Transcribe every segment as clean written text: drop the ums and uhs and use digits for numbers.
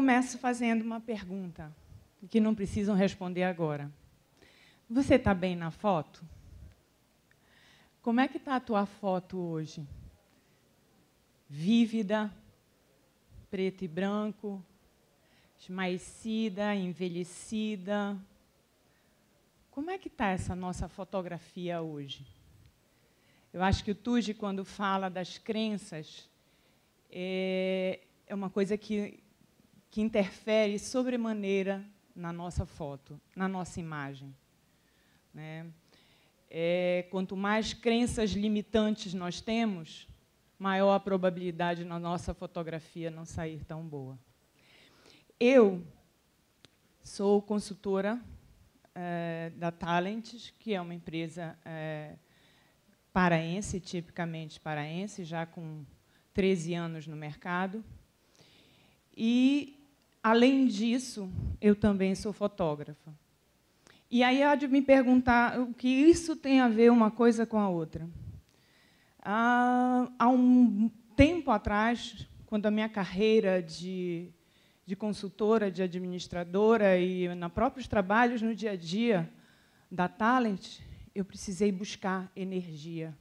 começo fazendo uma pergunta, que não precisam responder agora. Você está bem na foto? Como é que está a tua foto hoje? Vívida, preto e branco, esmaecida, envelhecida? Como é que está essa nossa fotografia hoje? Eu acho que o Tuji, quando fala das crenças, é uma coisa que interfere sobremaneira na nossa foto, na nossa imagem, né? Quanto mais crenças limitantes nós temos, maior a probabilidade na nossa fotografia não sair tão boa. Eu sou consultora da Talents, que é uma empresa paraense, tipicamente paraense, já com 13 anos no mercado. E, além disso, eu também sou fotógrafa. E aí há de me perguntar o que isso tem a ver uma coisa com a outra. Há um tempo atrás, quando a minha carreira de consultora, de administradora e nos próprios trabalhos no dia a dia da Talent, eu precisei buscar energia.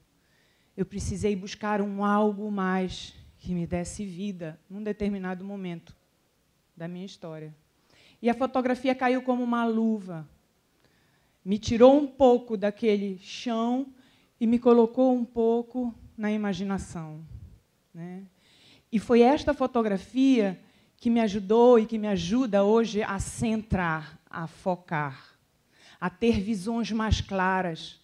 Eu precisei buscar algo mais que me desse vida num determinado momento da minha história. E a fotografia caiu como uma luva. Me tirou um pouco daquele chão e me colocou um pouco na imaginação, né? E foi esta fotografia que me ajudou e que me ajuda hoje a centrar, a focar, a ter visões mais claras.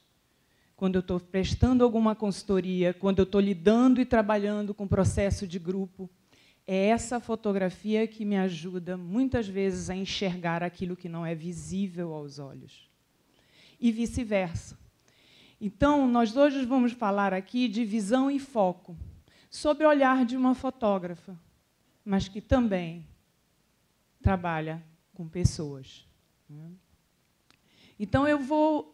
Quando eu estou prestando alguma consultoria, quando eu estou lidando e trabalhando com processo de grupo, é essa fotografia que me ajuda, muitas vezes, a enxergar aquilo que não é visível aos olhos. E vice-versa. Então, nós hoje vamos falar aqui de visão e foco, sob o olhar de uma fotógrafa, mas que também trabalha com pessoas. Então, eu vou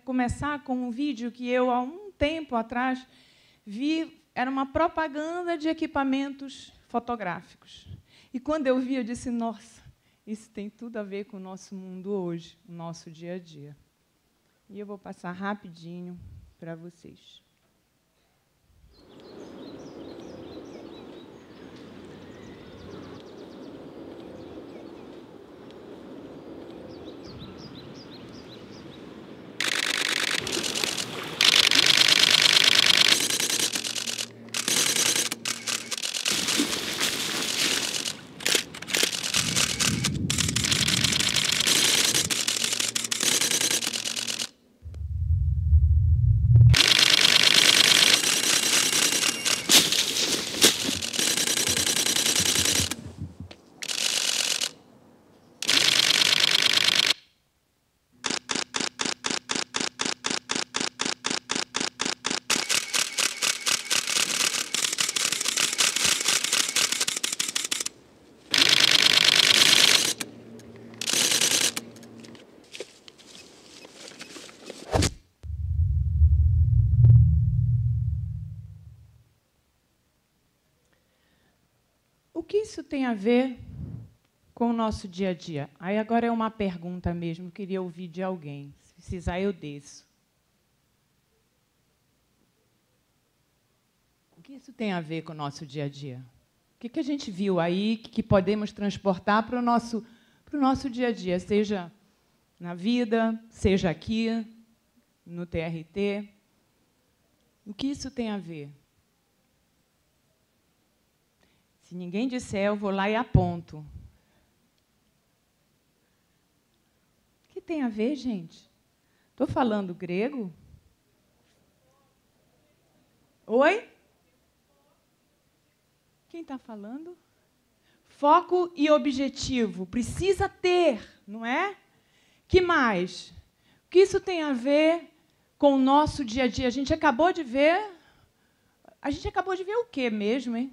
começar com um vídeo que eu, há um tempo atrás, vi, era uma propaganda de equipamentos fotográficos. E, quando eu vi, eu disse, nossa, isso tem tudo a ver com o nosso mundo hoje, o nosso dia a dia. E eu vou passar rapidinho para vocês. O que isso tem a ver com o nosso dia a dia? Aí agora é uma pergunta mesmo, queria ouvir de alguém. Se precisar, eu desço. O que isso tem a ver com o nosso dia a dia? O que a gente viu aí que podemos transportar para o nosso dia a dia, seja na vida, seja aqui, no TRT? O que isso tem a ver? Se ninguém disser, eu vou lá e aponto. O que tem a ver, gente? Estou falando grego? Oi? Quem está falando? Foco e objetivo. Precisa ter, não é? Que mais? O que isso tem a ver com o nosso dia a dia? A gente acabou de ver... A gente acabou de ver o quê mesmo, hein?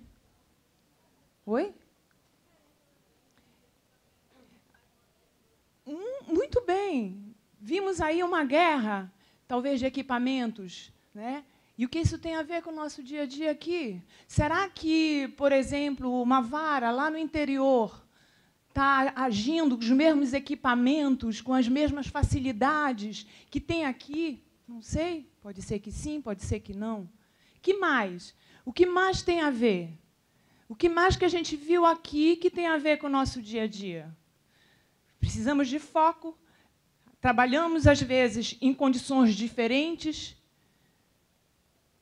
Oi? Muito bem. Vimos aí uma guerra, talvez de equipamentos, né? E o que isso tem a ver com o nosso dia a dia aqui? Será que, por exemplo, uma vara lá no interior está agindo com os mesmos equipamentos, com as mesmas facilidades que tem aqui? Não sei, pode ser que sim, pode ser que não. Que mais? O que mais tem a ver? O que mais que a gente viu aqui que tem a ver com o nosso dia a dia? Precisamos de foco, trabalhamos, às vezes, em condições diferentes.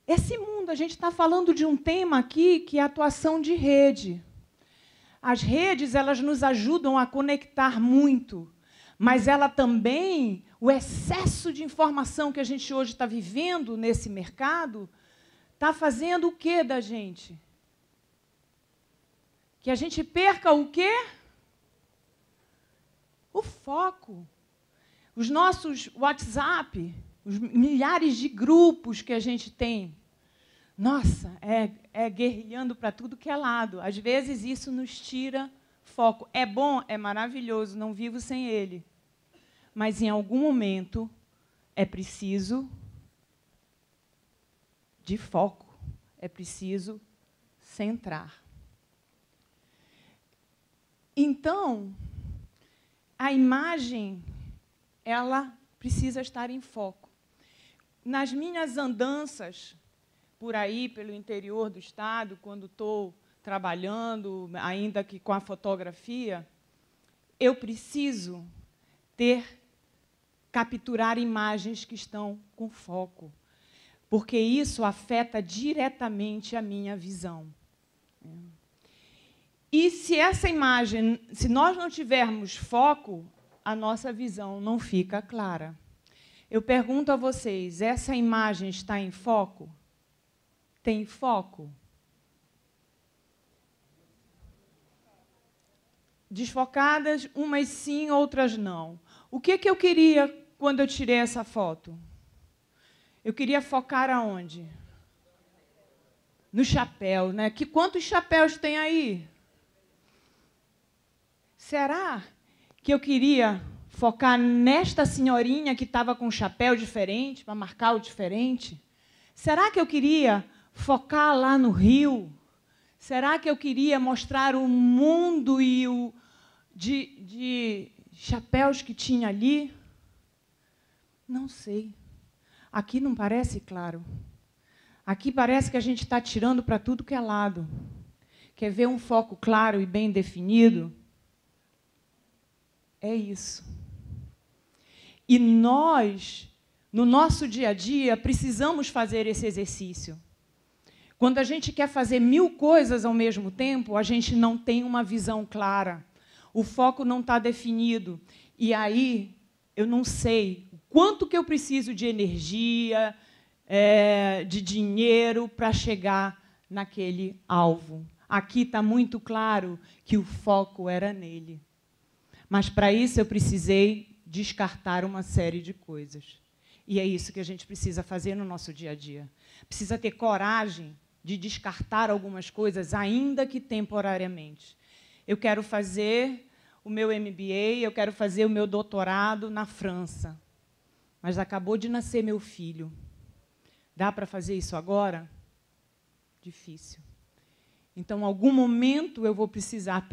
Esse mundo, a gente está falando de um tema aqui que é a atuação de rede. As redes, elas nos ajudam a conectar muito, mas ela também, o excesso de informação que a gente hoje está vivendo nesse mercado, está fazendo o quê da gente? Que a gente perca o quê? O foco. Os nossos WhatsApp, os milhares de grupos que a gente tem. Nossa, é guerrilhando para tudo que é lado. Às vezes isso nos tira foco. É bom, é maravilhoso, não vivo sem ele. Mas em algum momento é preciso de foco, é preciso centrar. Então, a imagem, ela precisa estar em foco. Nas minhas andanças por aí, pelo interior do estado, quando estou trabalhando, ainda que com a fotografia, eu preciso capturar imagens que estão com foco, porque isso afeta diretamente a minha visão. E se essa imagem, se nós não tivermos foco, a nossa visão não fica clara. Eu pergunto a vocês, essa imagem está em foco? Tem foco? Desfocadas, umas sim, outras não. O que eu queria quando eu tirei essa foto? Eu queria focar aonde? No chapéu, né? Quantos chapéus tem aí? Será que eu queria focar nesta senhorinha que estava com um chapéu diferente, para marcar o diferente? Será que eu queria focar lá no rio? Será que eu queria mostrar o mundo e o de chapéus que tinha ali? Não sei. Aqui não parece claro. Aqui parece que a gente está tirando para tudo que é lado. Quer ver um foco claro e bem definido? É isso. E nós, no nosso dia a dia, precisamos fazer esse exercício. Quando a gente quer fazer 1000 coisas ao mesmo tempo, a gente não tem uma visão clara. O foco não está definido. E aí, eu não sei o quanto que eu preciso de energia, de dinheiro para chegar naquele alvo. Aqui está muito claro que o foco era nele. Mas, para isso, eu precisei descartar uma série de coisas. E é isso que a gente precisa fazer no nosso dia a dia. Precisa ter coragem de descartar algumas coisas, ainda que temporariamente. Eu quero fazer o meu MBA, eu quero fazer o meu doutorado na França. Mas acabou de nascer meu filho. Dá para fazer isso agora? Difícil. Então, em algum momento, eu vou precisar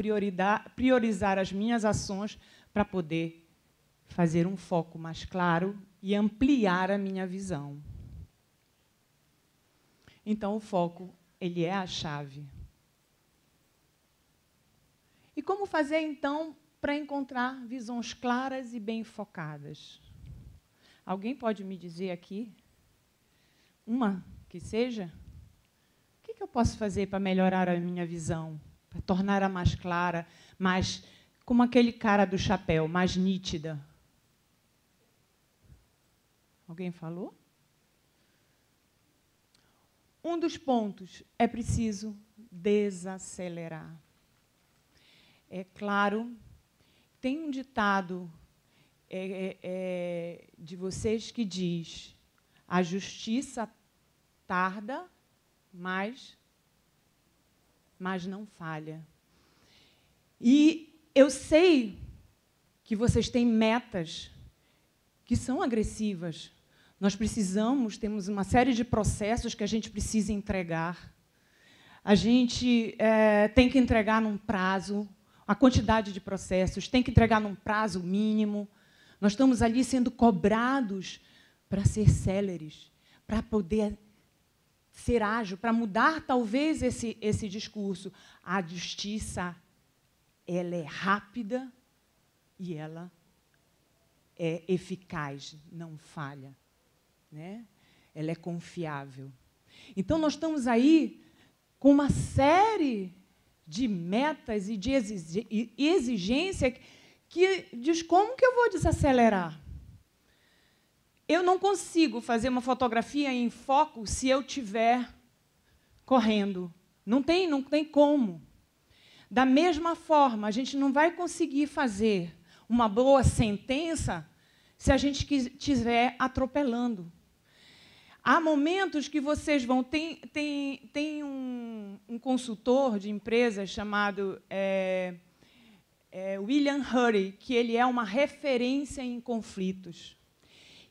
priorizar as minhas ações para poder fazer um foco mais claro e ampliar a minha visão. Então, o foco, ele é a chave. E como fazer, então, para encontrar visões claras e bem focadas? Alguém pode me dizer aqui? Uma que seja? O que eu posso fazer para melhorar a minha visão? Para torná-la mais clara, mais como aquele cara do chapéu, mais nítida? Alguém falou? Um dos pontos é preciso desacelerar. É claro, tem um ditado de vocês que diz: a justiça tarda, mas não falha. E eu sei que vocês têm metas que são agressivas. Nós temos uma série de processos que a gente precisa entregar. A gente tem que entregar num prazo. a quantidade de processos, tem que entregar num prazo mínimo. Nós estamos ali sendo cobrados para ser céleres, para poder ser ágil, para mudar, talvez, esse discurso. A justiça, ela é rápida e ela é eficaz, não falha, né? Ela é confiável. Então, nós estamos aí com uma série de metas e de exigência que diz como que eu vou desacelerar. Eu não consigo fazer uma fotografia em foco se eu estiver correndo. Não tem como. Da mesma forma, a gente não vai conseguir fazer uma boa sentença se a gente estiver atropelando. Há momentos que vocês vão... Tem um consultor de empresas chamado William Ury, que ele é uma referência em conflitos.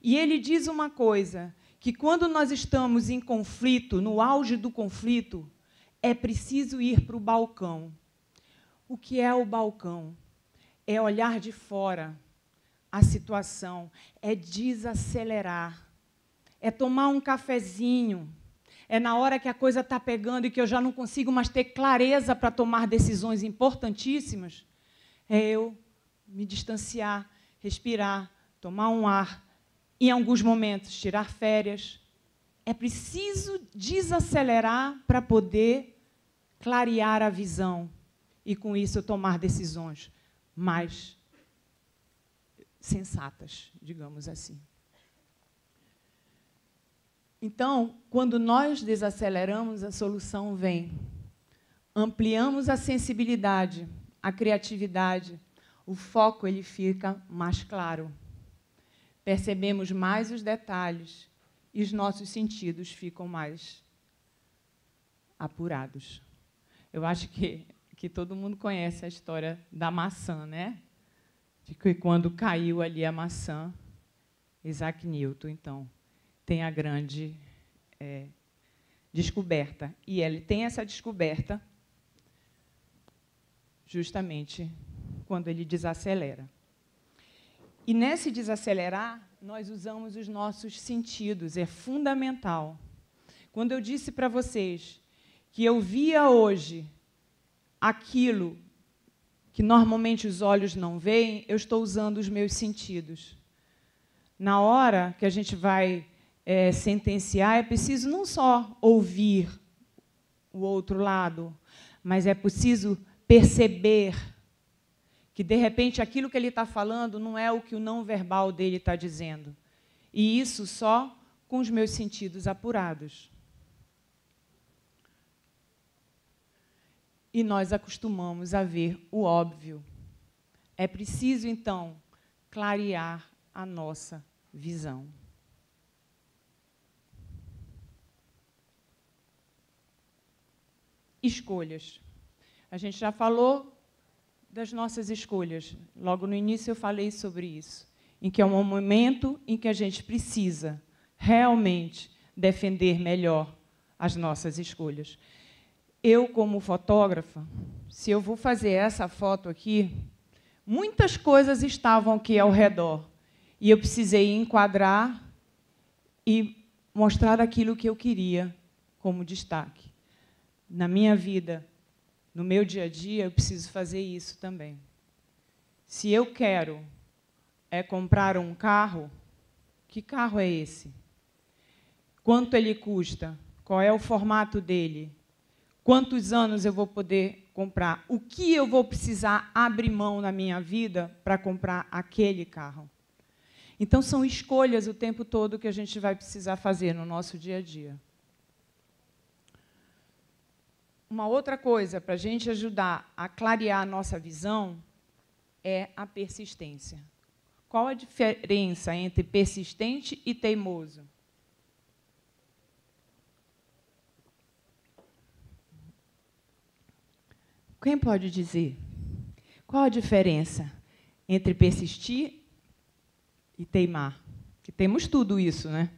E ele diz uma coisa, que quando nós estamos em conflito, no auge do conflito, é preciso ir para o balcão. O que é o balcão? É olhar de fora a situação, é desacelerar, é tomar um cafezinho, é na hora que a coisa está pegando e que eu já não consigo mais ter clareza para tomar decisões importantíssimas, é eu me distanciar, respirar, tomar um ar, em alguns momentos tirar férias. É preciso desacelerar para poder clarear a visão e, com isso, tomar decisões mais sensatas, digamos assim. Então, quando nós desaceleramos, a solução vem. Ampliamos a sensibilidade, a criatividade, o foco ele fica mais claro. Percebemos mais os detalhes e os nossos sentidos ficam mais apurados. Eu acho que todo mundo conhece a história da maçã, né? De que quando caiu ali a maçã, Isaac Newton, então, tem a grande descoberta. E ele tem essa descoberta justamente quando ele desacelera. E, nesse desacelerar, nós usamos os nossos sentidos, é fundamental. Quando eu disse para vocês que eu via hoje aquilo que normalmente os olhos não veem, eu estou usando os meus sentidos. Na hora que a gente vai sentenciar, é preciso não só ouvir o outro lado, mas é preciso perceber que, de repente, aquilo que ele está falando não é o que o não verbal dele está dizendo. E isso só com os meus sentidos apurados. E nós acostumamos a ver o óbvio. É preciso, então, clarear a nossa visão. Escolhas. A gente já falou das nossas escolhas. Logo no início eu falei sobre isso, em que é um momento em que a gente precisa realmente defender melhor as nossas escolhas. Eu, como fotógrafa, se eu vou fazer essa foto aqui, muitas coisas estavam aqui ao redor, e eu precisei enquadrar e mostrar aquilo que eu queria como destaque. Na minha vida, no meu dia a dia, eu preciso fazer isso também. Se eu quero comprar um carro, que carro é esse? Quanto ele custa? Qual é o formato dele? Quantos anos eu vou poder comprar? O que eu vou precisar abrir mão na minha vida para comprar aquele carro? Então, são escolhas o tempo todo que a gente vai precisar fazer no nosso dia a dia. Uma outra coisa para a gente ajudar a clarear a nossa visão é a persistência. Qual a diferença entre persistente e teimoso? Quem pode dizer? Qual a diferença entre persistir e teimar? Que temos tudo isso, né?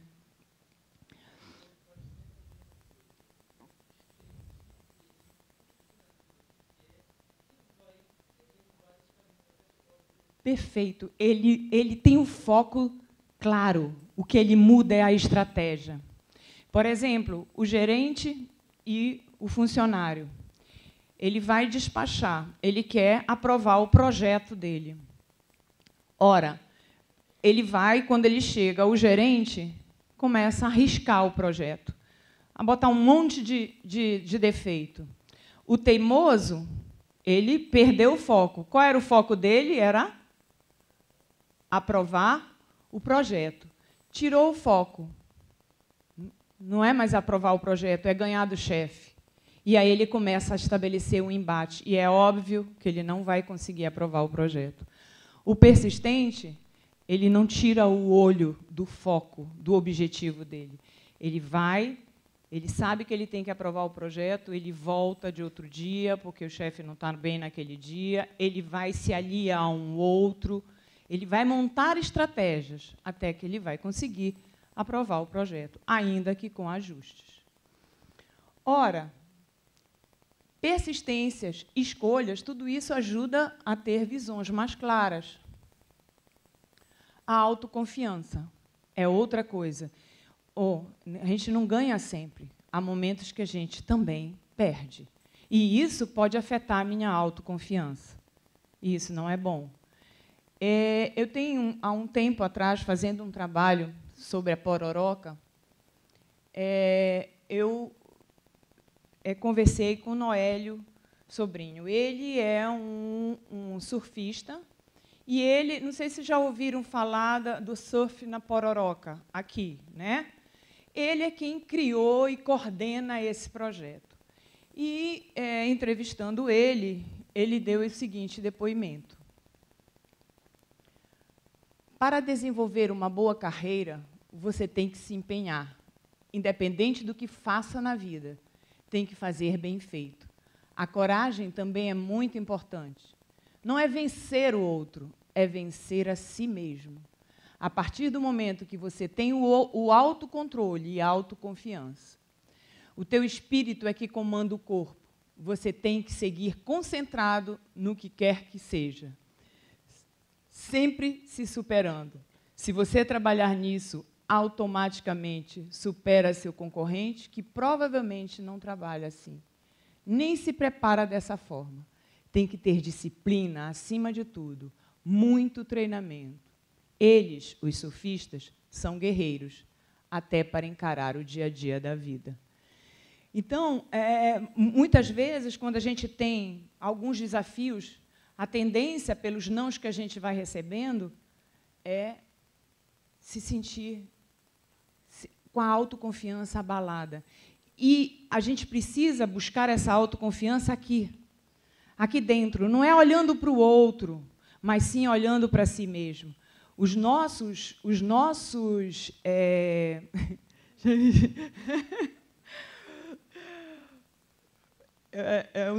Perfeito. Ele tem um foco claro. O que ele muda é a estratégia. Por exemplo, o gerente e o funcionário. Ele vai despachar, ele quer aprovar o projeto dele. Ora, ele vai, quando ele chega, o gerente começa a riscar o projeto, a botar um monte de defeito. O teimoso, ele perdeu o foco. Qual era o foco dele? Era aprovar o projeto. Tirou o foco. Não é mais aprovar o projeto, é ganhar do chefe. E aí ele começa a estabelecer um embate. E é óbvio que ele não vai conseguir aprovar o projeto. O persistente, ele não tira o olho do foco, do objetivo dele. Ele vai, ele sabe que ele tem que aprovar o projeto, ele volta de outro dia, porque o chefe não está bem naquele dia, ele vai se aliar a um outro, ele vai montar estratégias até que ele vai conseguir aprovar o projeto, ainda que com ajustes. Ora, persistências, escolhas, tudo isso ajuda a ter visões mais claras. A autoconfiança é outra coisa. A gente não ganha sempre. Há momentos que a gente também perde. E isso pode afetar a minha autoconfiança. E isso não é bom. Eu tenho, há um tempo atrás, fazendo um trabalho sobre a pororoca, eu conversei com o Noélio Sobrinho. Ele é um surfista, e ele, não sei se já ouviram falar do surf na pororoca, aqui, né? Ele é quem criou e coordena esse projeto. E, entrevistando ele deu o seguinte depoimento. Para desenvolver uma boa carreira, você tem que se empenhar, independente do que faça na vida. Tem que fazer bem feito. A coragem também é muito importante. Não é vencer o outro, é vencer a si mesmo. A partir do momento que você tem o autocontrole e a autoconfiança, o teu espírito é que comanda o corpo. Você tem que seguir concentrado no que quer que seja, sempre se superando. Se você trabalhar nisso, automaticamente supera seu concorrente, que provavelmente não trabalha assim, nem se prepara dessa forma. Tem que ter disciplina, acima de tudo, muito treinamento. Eles, os surfistas, são guerreiros, até para encarar o dia a dia da vida. Então, muitas vezes, quando a gente tem alguns desafios, a tendência, pelos nãos que a gente vai recebendo, é se sentir com a autoconfiança abalada. E a gente precisa buscar essa autoconfiança aqui dentro. Não é olhando para o outro, mas sim olhando para si mesmo. O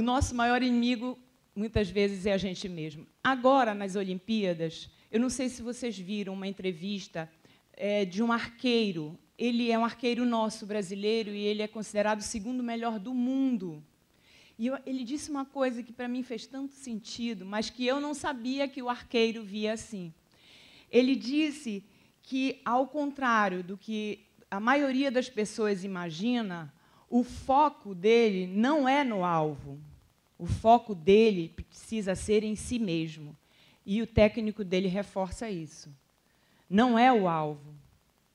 nosso maior inimigo, muitas vezes, é a gente mesmo. Agora, nas Olimpíadas, eu não sei se vocês viram uma entrevista de um arqueiro. Ele é um arqueiro nosso, brasileiro, e ele é considerado o segundo melhor do mundo. E ele disse uma coisa que, para mim, fez tanto sentido, mas que eu não sabia que o arqueiro via assim. Ele disse que, ao contrário do que a maioria das pessoas imagina, o foco dele não é no alvo. O foco dele precisa ser em si mesmo. E o técnico dele reforça isso. Não é o alvo.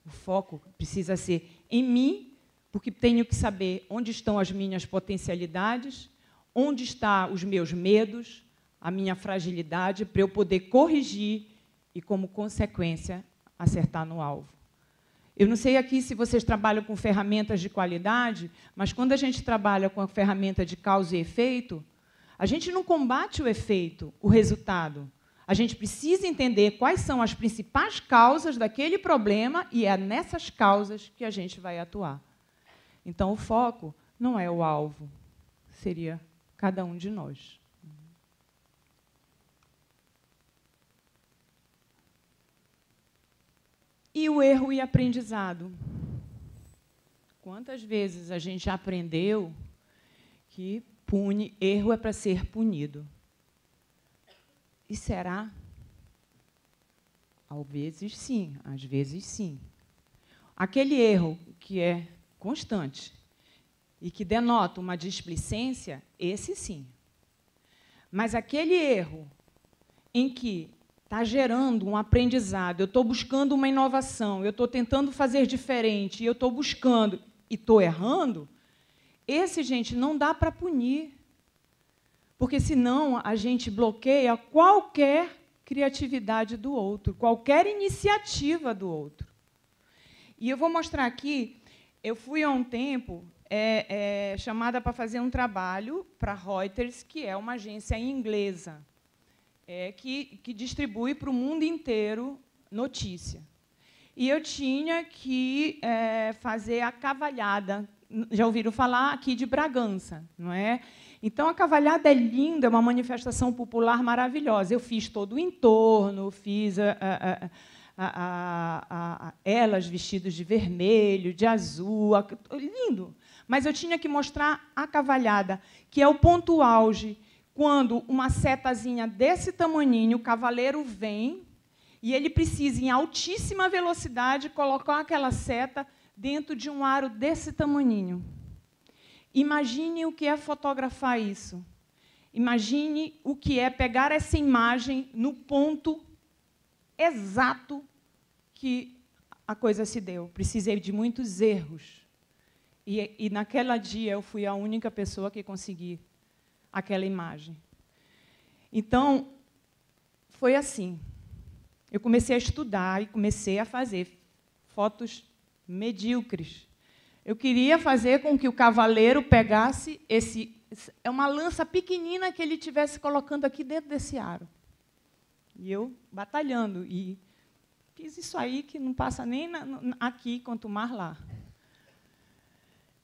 O foco precisa ser em mim, porque tenho que saber onde estão as minhas potencialidades, onde estão os meus medos, a minha fragilidade, para eu poder corrigir e, como consequência, acertar no alvo. Eu não sei aqui se vocês trabalham com ferramentas de qualidade, mas quando a gente trabalha com a ferramenta de causa e efeito, a gente não combate o efeito, o resultado. A gente precisa entender quais são as principais causas daquele problema e é nessas causas que a gente vai atuar. Então, o foco não é o alvo, seria cada um de nós. E o erro e aprendizado. Quantas vezes a gente já aprendeu que erro é para ser punido? E será? Às vezes, sim. Às vezes, sim. Aquele erro que é constante e que denota uma displicência, esse sim. Mas aquele erro em que está gerando um aprendizado, eu estou buscando uma inovação, eu estou tentando fazer diferente, eu estou buscando e estou errando, esse, gente, não dá para punir. Porque, senão, a gente bloqueia qualquer criatividade do outro, qualquer iniciativa do outro. E eu vou mostrar aqui, eu fui há um tempo chamada para fazer um trabalho para a Reuters, que é uma agência inglesa, que distribui para o mundo inteiro notícia. E eu tinha que fazer a cavalhada. Já ouviram falar aqui de Bragança, não é? Então, a cavalhada é linda, é uma manifestação popular maravilhosa. Eu fiz todo o entorno, fiz elas vestidas de vermelho, de azul, lindo. Mas eu tinha que mostrar a cavalhada, que é o ponto auge, quando uma setazinha desse tamaninho, o cavaleiro vem, e ele precisa, em altíssima velocidade, colocar aquela seta dentro de um aro desse tamaninho. Imagine o que é fotografar isso. Imagine o que é pegar essa imagem no ponto exato que a coisa se deu. Precisei de muitos erros. E naquele dia eu fui a única pessoa que consegui aquela imagem. Então, foi assim. Eu comecei a estudar e comecei a fazer fotos medíocres. Eu queria fazer com que o cavaleiro pegasse é uma lança pequenina que ele estivesse colocando aqui dentro desse aro. E eu batalhando. E fiz isso aí que não passa nem aqui, quanto mais lá.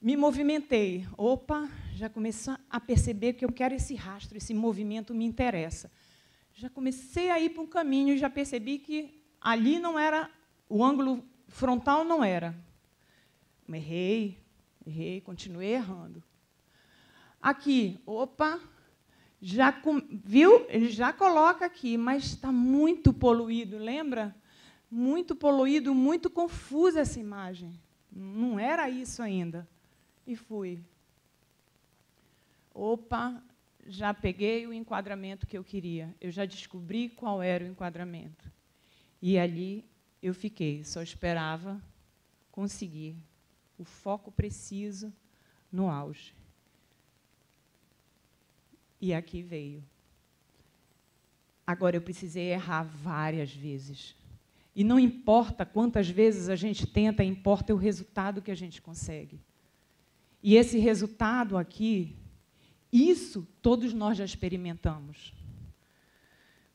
Me movimentei. Opa, já comecei a perceber que eu quero esse rastro, esse movimento me interessa. Já comecei a ir para um caminho e já percebi que ali não era, o ângulo frontal não era. Errei, continuei errando. Aqui, opa, viu? Ele já coloca aqui, mas está muito poluído, lembra? Muito poluído, muito confusa essa imagem. Não era isso ainda. E fui. Opa, já peguei o enquadramento que eu queria. Eu já descobri qual era o enquadramento. E ali eu fiquei, só esperava conseguir o foco preciso no auge. E aqui veio. Agora, eu precisei errar várias vezes. E não importa quantas vezes a gente tenta, importa o resultado que a gente consegue. E esse resultado aqui, isso todos nós já experimentamos.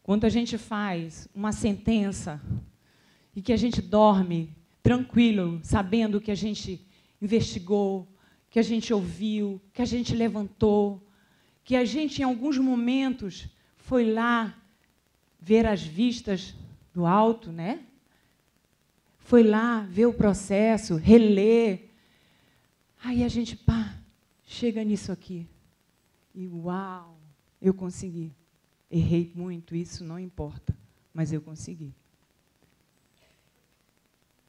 Quando a gente faz uma sentença e que a gente dorme tranquilo, sabendo que a gente investigou, que a gente ouviu, que a gente levantou, que a gente, em alguns momentos, foi lá ver as vistas do alto, né? Foi lá ver o processo, reler. Aí a gente, chega nisso aqui. E, uau, eu consegui. Errei muito, isso não importa, mas eu consegui.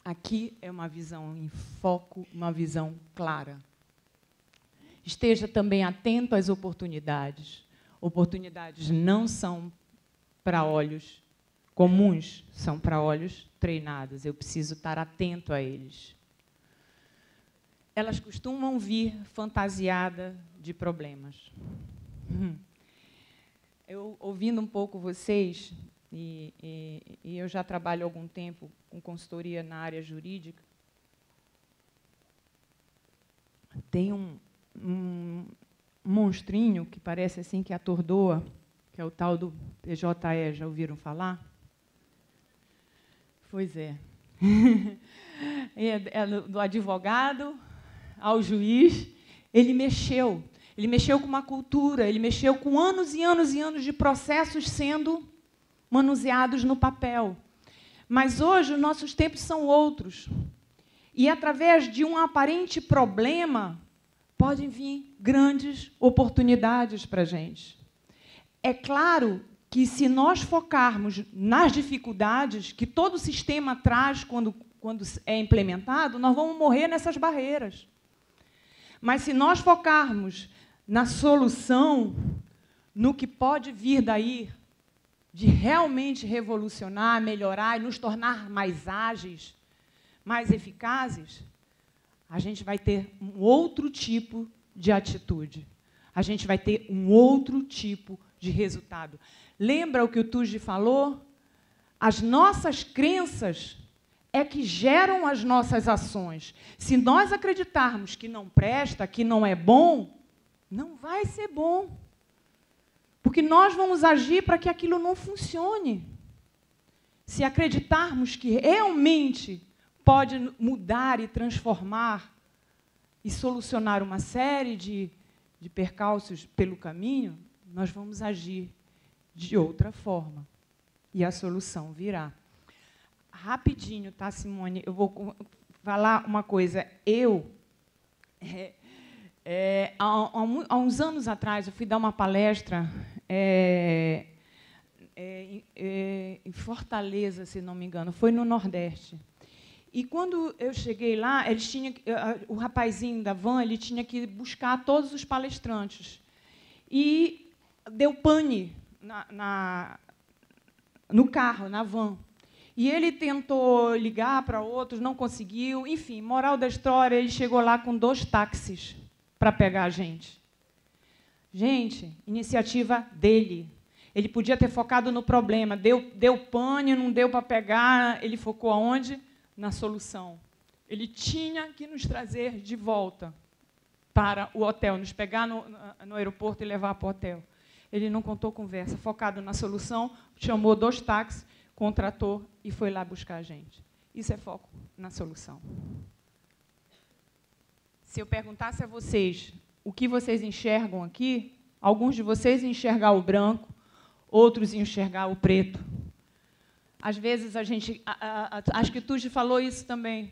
Aqui é uma visão em foco, uma visão clara. Esteja também atento às oportunidades. Oportunidades não são para olhos comuns, são para olhos treinados. Eu preciso estar atento a eles. Elas costumam vir fantasiada de problemas. Eu, ouvindo um pouco vocês, e eu já trabalho há algum tempo com consultoria na área jurídica, tem um monstrinho que parece assim que atordoa, que é o tal do PJE, já ouviram falar? Pois é. É do advogado ao juiz, ele mexeu com uma cultura, ele mexeu com anos e anos e anos de processos sendo manuseados no papel. Mas hoje os nossos tempos são outros. E através de um aparente problema, podem vir grandes oportunidades para a gente. É claro que, se nós focarmos nas dificuldades que todo o sistema traz quando é implementado, nós vamos morrer nessas barreiras. Mas, se nós focarmos na solução, no que pode vir daí, de realmente revolucionar, melhorar e nos tornar mais ágeis, mais eficazes, a gente vai ter um outro tipo de atitude. A gente vai ter um outro tipo de resultado. Lembra o que o Tuji falou? As nossas crenças é que geram as nossas ações. Se nós acreditarmos que não presta, que não é bom, não vai ser bom. Porque nós vamos agir para que aquilo não funcione. Se acreditarmos que realmente pode mudar e transformar e solucionar uma série de percalços pelo caminho, nós vamos agir de outra forma. E a solução virá. Rapidinho, tá, Simone? Eu vou falar uma coisa. Há uns anos atrás, eu fui dar uma palestra em Fortaleza, se não me engano, foi no Nordeste. E, quando eu cheguei lá, o rapazinho da van, ele tinha que buscar todos os palestrantes. E deu pane no carro, na van. E ele tentou ligar para outros, não conseguiu. Enfim, moral da história, ele chegou lá com 2 táxis para pegar a gente. Gente, iniciativa dele. Ele podia ter focado no problema. Deu pane, não deu para pegar. Ele focou aonde? Na solução. Ele tinha que nos trazer de volta para o hotel, nos pegar no aeroporto e levar para o hotel. Ele não contou conversa, focado na solução, chamou 2 táxis, contratou e foi lá buscar a gente. Isso é foco na solução. Se eu perguntasse a vocês o que vocês enxergam aqui, alguns de vocês iam enxergar o branco, outros iam enxergar o preto. Às vezes, a gente, acho que o Tuji falou isso também,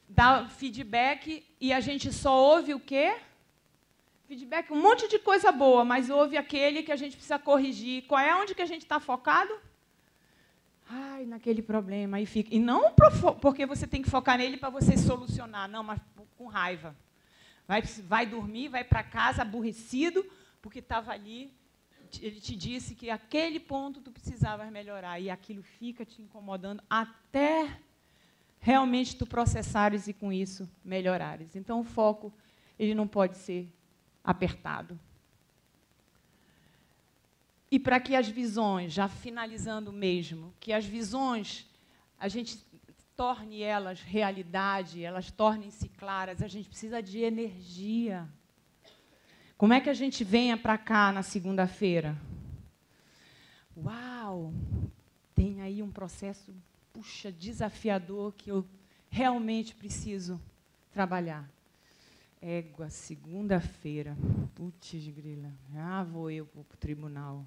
dá feedback e a gente só ouve o quê? Feedback, um monte de coisa boa, mas ouve aquele que a gente precisa corrigir. Qual é onde que a gente está focado? Ai, naquele problema. Aí fica. E não porque você tem que focar nele para você solucionar, não, mas com raiva. Vai dormir, vai para casa aborrecido, porque estava ali. Ele te disse que aquele ponto tu precisavas melhorar, e aquilo fica te incomodando até realmente tu processares e, com isso, melhorares. Então, o foco ele não pode ser apertado. E para que as visões, já finalizando mesmo, que as visões, a gente torne elas realidade, elas tornem-se claras, a gente precisa de energia. Como é que a gente venha para cá na segunda-feira? Uau! Tem aí um processo, puxa, desafiador que eu realmente preciso trabalhar. Égua, segunda-feira. Putz, grila. Ah, vou eu para o tribunal.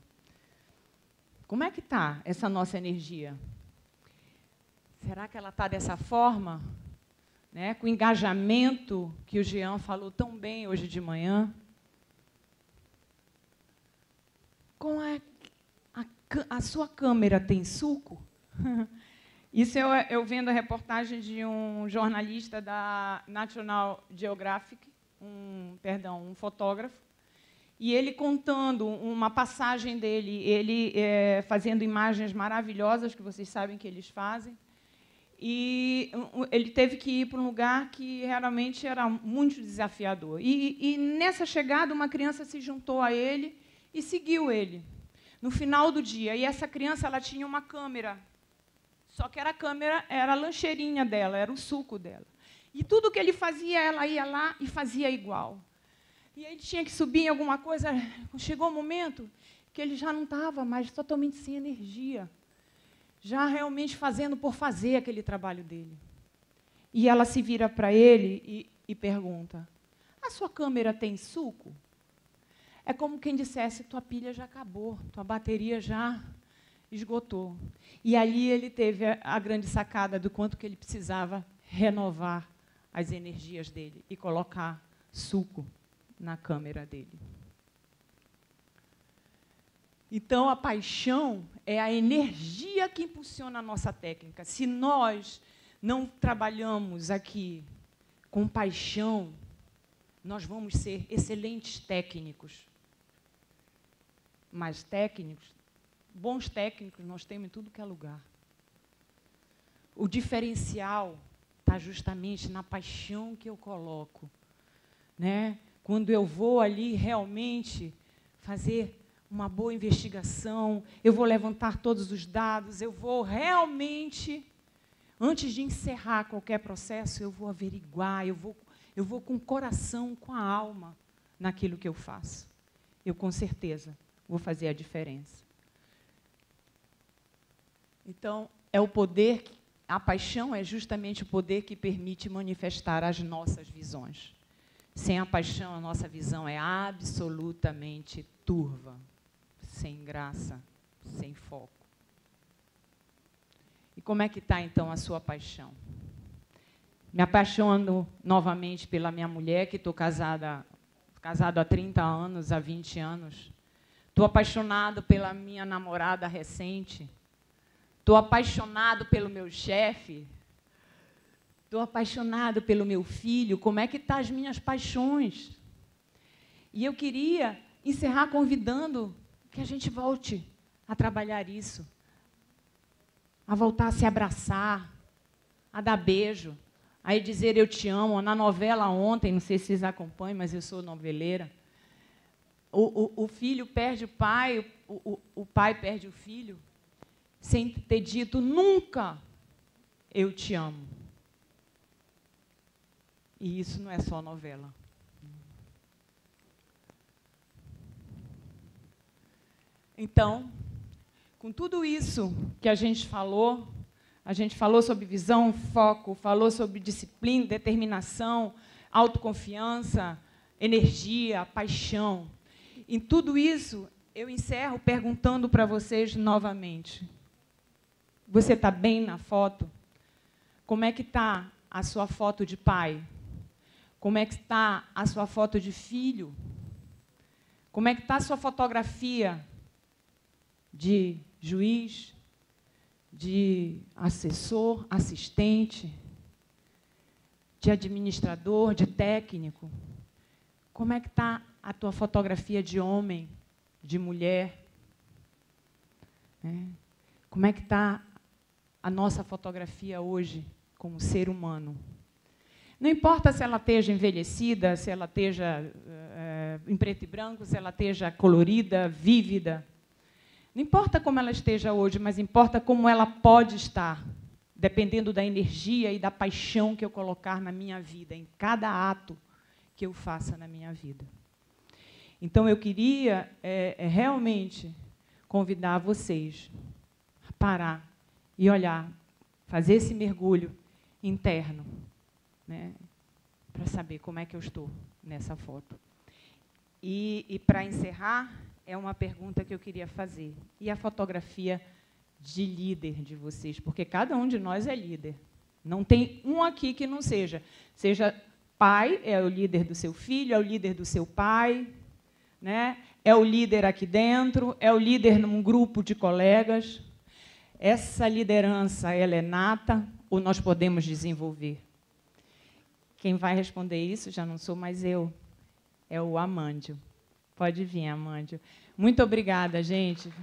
Como é que está essa nossa energia? Será que ela está dessa forma? Né? Com o engajamento que o Jean falou tão bem hoje de manhã? A sua câmera tem suco? Isso eu vendo a reportagem de um jornalista da National Geographic, um fotógrafo, e ele contando uma passagem dele, ele fazendo imagens maravilhosas, que vocês sabem que eles fazem, e ele teve que ir para um lugar que realmente era muito desafiador. E nessa chegada, uma criança se juntou a ele e seguiu ele, no final do dia. E essa criança ela tinha uma câmera, só que a câmera era a lancheirinha dela, era o suco dela. E tudo que ele fazia, ela ia lá e fazia igual. E aí ele tinha que subir em alguma coisa. Chegou um momento que ele já não estava mais totalmente sem energia, já realmente fazendo por fazer aquele trabalho dele. E ela se vira para ele e pergunta: a sua câmera tem suco? É como quem dissesse: tua pilha já acabou, tua bateria já esgotou. E ali ele teve a grande sacada do quanto que ele precisava renovar as energias dele e colocar suco na câmera dele. Então, a paixão é a energia que impulsiona a nossa técnica. Se nós não trabalhamos aqui com paixão, nós vamos ser excelentes técnicos. Mas técnicos, bons técnicos, nós temos em tudo que é lugar. O diferencial está justamente na paixão que eu coloco, né? Quando eu vou ali realmente fazer uma boa investigação, eu vou levantar todos os dados, eu vou realmente, antes de encerrar qualquer processo, eu vou averiguar, eu vou com o coração, com a alma naquilo que eu faço. Eu, com certeza, vou fazer a diferença. Então, é o poder, a paixão é justamente o poder que permite manifestar as nossas visões. Sem a paixão, a nossa visão é absolutamente turva, sem graça, sem foco. E como é que está, então, a sua paixão? Me apaixono novamente pela minha mulher, que estou casado há 30 anos, há 20 anos. Estou apaixonado pela minha namorada recente. Estou apaixonado pelo meu chefe. Estou apaixonado pelo meu filho. Como é que estão as minhas paixões? E eu queria encerrar convidando que a gente volte a trabalhar isso, a voltar a se abraçar, a dar beijo, a dizer eu te amo. Na novela ontem, não sei se vocês acompanham, mas eu sou noveleira, o filho perde o pai, o pai perde o filho, sem ter dito nunca eu te amo. E isso não é só novela. Então, com tudo isso que a gente falou sobre visão, foco, falou sobre disciplina, determinação, autoconfiança, energia, paixão. Em tudo isso, eu encerro perguntando para vocês novamente. Você está bem na foto? Como é que está a sua foto de pai? Como é que está a sua foto de filho? Como é que está a sua fotografia de juiz, de assessor, assistente, de administrador, de técnico? Como é que está a tua fotografia de homem, de mulher? Como é que está a nossa fotografia hoje como ser humano? Não importa se ela esteja envelhecida, se ela esteja em preto e branco, se ela esteja colorida, vívida. Não importa como ela esteja hoje, mas importa como ela pode estar, dependendo da energia e da paixão que eu colocar na minha vida, em cada ato que eu faça na minha vida. Então, eu queria realmente convidar vocês a parar e olhar, fazer esse mergulho interno, né, para saber como é que eu estou nessa foto. E para encerrar, é uma pergunta que eu queria fazer. E a fotografia de líder de vocês? Porque cada um de nós é líder. Não tem um aqui que não seja. Seja pai, é o líder do seu filho, é o líder do seu pai, né? É o líder aqui dentro, é o líder num grupo de colegas. Essa liderança, ela é nata ou nós podemos desenvolver? Quem vai responder isso já não sou mais eu, é o Amândio. Pode vir, Amândio. Muito obrigada, gente.